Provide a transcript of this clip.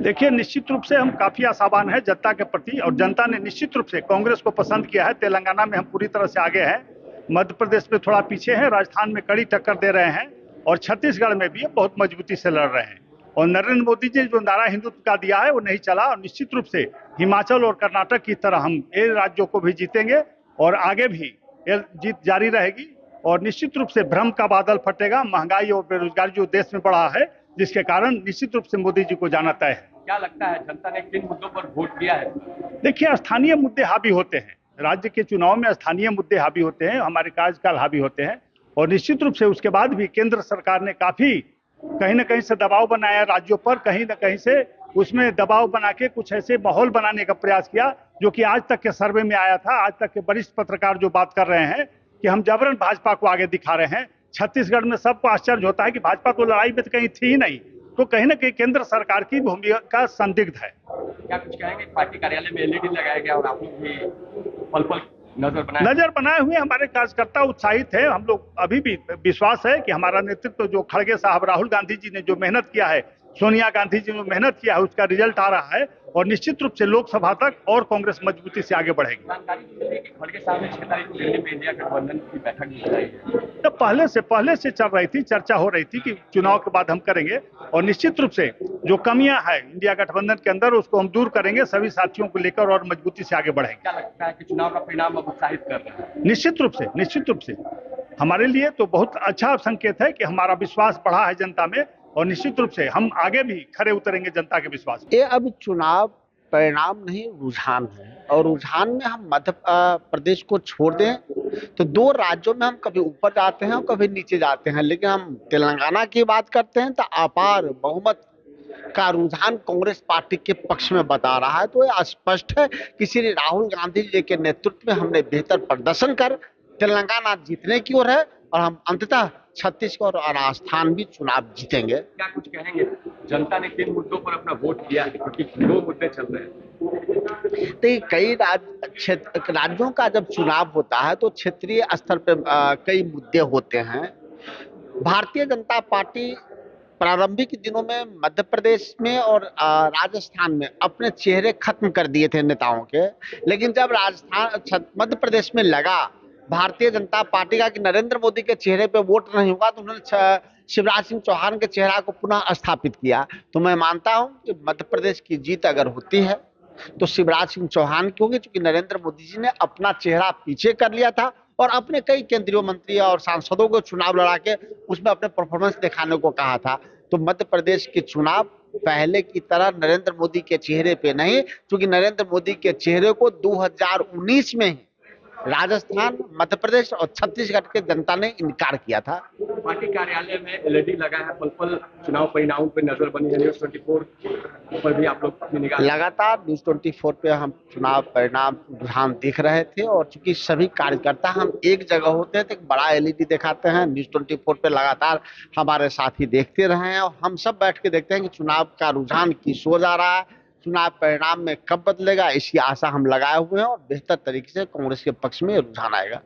देखिए, निश्चित रूप से हम काफी आशावान हैं जनता के प्रति, और जनता ने निश्चित रूप से कांग्रेस को पसंद किया है। तेलंगाना में हम पूरी तरह से आगे हैं, मध्य प्रदेश में थोड़ा पीछे हैं, राजस्थान में कड़ी टक्कर दे रहे हैं, और छत्तीसगढ़ में भी बहुत मजबूती से लड़ रहे हैं। और नरेंद्र मोदी जी जो नारा हिंदुत्व का दिया है वो नहीं चला, और निश्चित रूप से हिमाचल और कर्नाटक की तरह हम इन राज्यों को भी जीतेंगे, और आगे भी ये जीत जारी रहेगी। और निश्चित रूप से भ्रम का बादल फटेगा, महंगाई और बेरोजगारी जो देश में बढ़ा है, जिसके कारण निश्चित रूप से मोदी जी को जाना तय है। क्या लगता है जनता ने किन मुद्दों पर वोट दिया है? देखिए, स्थानीय मुद्दे हावी होते हैं, राज्य के चुनाव में स्थानीय मुद्दे हावी होते हैं, हमारे कार्यकाल हावी होते हैं, और निश्चित रूप से उसके बाद भी केंद्र सरकार ने काफी कहीं न कहीं से दबाव बनाया राज्यों पर, कहीं न कहीं से उसमें दबाव बना के कुछ ऐसे माहौल बनाने का प्रयास किया जो कि आज तक के सर्वे में आया था। आज तक के वरिष्ठ पत्रकार जो बात कर रहे हैं कि हम जबरन भाजपा को आगे दिखा रहे हैं। छत्तीसगढ़ में सबको आश्चर्य होता है कि भाजपा तो लड़ाई में तो कहीं थी ही नहीं, तो कहीं न कहीं केंद्र सरकार की भूमिका संदिग्ध है। क्या कुछ कहेंगे? पार्टी कार्यालय में एलईडी लगाया गया और आप लोग भी पल पल नजर बनाए हुए हमारे कार्यकर्ता उत्साहित है। हम लोग अभी भी विश्वास है कि हमारा नेतृत्व जो खड़गे साहब, राहुल गांधी जी ने जो मेहनत किया है, सोनिया गांधी जी ने मेहनत किया है, उसका रिजल्ट आ रहा है, और निश्चित रूप से लोकसभा तक और कांग्रेस मजबूती से आगे बढ़ेगी। जानकारी मिली है कि खड़गे साहब ने 6 तारीख को दिल्ली में इंडिया गठबंधन की बैठक बुलाई है। तो पहले से चल रही थी, चर्चा हो रही थी कि चुनाव के बाद हम करेंगे, और निश्चित रूप से जो कमियां हैं इंडिया गठबंधन के अंदर उसको हम दूर करेंगे, सभी साथियों को लेकर और मजबूती से आगे बढ़ेंगे। क्या लगता है कि चुनाव का परिणाम अब उत्साहित कर रहा है? निश्चित रूप से हमारे लिए तो बहुत अच्छा संकेत है कि हमारा विश्वास बढ़ा है जनता में, और निश्चित रूप से हम आगे भी खरे उतरेंगे जनता के विश्वास। ये अब चुनाव परिणाम नहीं, रुझान है, और रुझान में हम मध्य प्रदेश को छोड़ दें तो 2 राज्यों में हम कभी ऊपर जाते हैं और कभी नीचे जाते हैं, लेकिन हम तेलंगाना की बात करते हैं तो अपार बहुमत का रुझान कांग्रेस पार्टी के पक्ष में बता रहा है। तो ये स्पष्ट है कि श्री राहुल गांधी जी के नेतृत्व में हमने बेहतर प्रदर्शन कर तेलंगाना जीतने की ओर है, और हम अंततः छत्तीसगढ़ और राजस्थान भी चुनाव जीतेंगे। क्या कुछ कहेंगे? जनता ने किन मुद्दों पर अपना वोट दिया है, क्योंकि 2 मुद्दे चल रहे हैं। तो कई राज्यों का जब चुनाव होता है तो क्षेत्रीय स्तर पर कई मुद्दे होते हैं। भारतीय जनता पार्टी प्रारंभिक दिनों में मध्य प्रदेश में और राजस्थान में अपने चेहरे खत्म कर दिए थे नेताओं के, लेकिन जब राजस्थान मध्य प्रदेश में लगा भारतीय जनता पार्टी का कि नरेंद्र मोदी के चेहरे पे वोट नहीं होगा, तो उन्होंने शिवराज सिंह चौहान के चेहरा को पुनः स्थापित किया। तो मैं मानता हूं कि मध्य प्रदेश की जीत अगर होती है तो शिवराज सिंह चौहान की होगी, क्योंकि नरेंद्र मोदी जी ने अपना चेहरा पीछे कर लिया था और अपने कई केंद्रीय मंत्री और सांसदों को चुनाव लड़ा के उसमें अपने परफॉर्मेंस दिखाने को कहा था। तो मध्य प्रदेश के चुनाव पहले की तरह नरेंद्र मोदी के चेहरे पे नहीं, क्योंकि नरेंद्र मोदी के चेहरे को 2019 में ही राजस्थान, मध्य प्रदेश और छत्तीसगढ़ के जनता ने इनकार किया था। पार्टी कार्यालय में एलईडी लगा है, पल पल चुनाव परिणामों पर नजर बनी है। न्यूज़ 24 पर भी आप लोग अपनी निगाह लगातार न्यूज़ 24 पे हम चुनाव परिणाम रुझान देख रहे थे, और चूंकि सभी कार्यकर्ता हम एक जगह होते हैं तो एक बड़ा एलईडी दिखाते हैं। न्यूज़ 24 पे लगातार हमारे साथी देखते रहे हैं, और हम सब बैठ के देखते हैं कि चुनाव का रुझान किस ओर जा रहा है, चुनाव परिणाम में कब बदलेगा, इसकी आशा हम लगाए हुए हैं, और बेहतर तरीके से कांग्रेस के पक्ष में रुझान आएगा।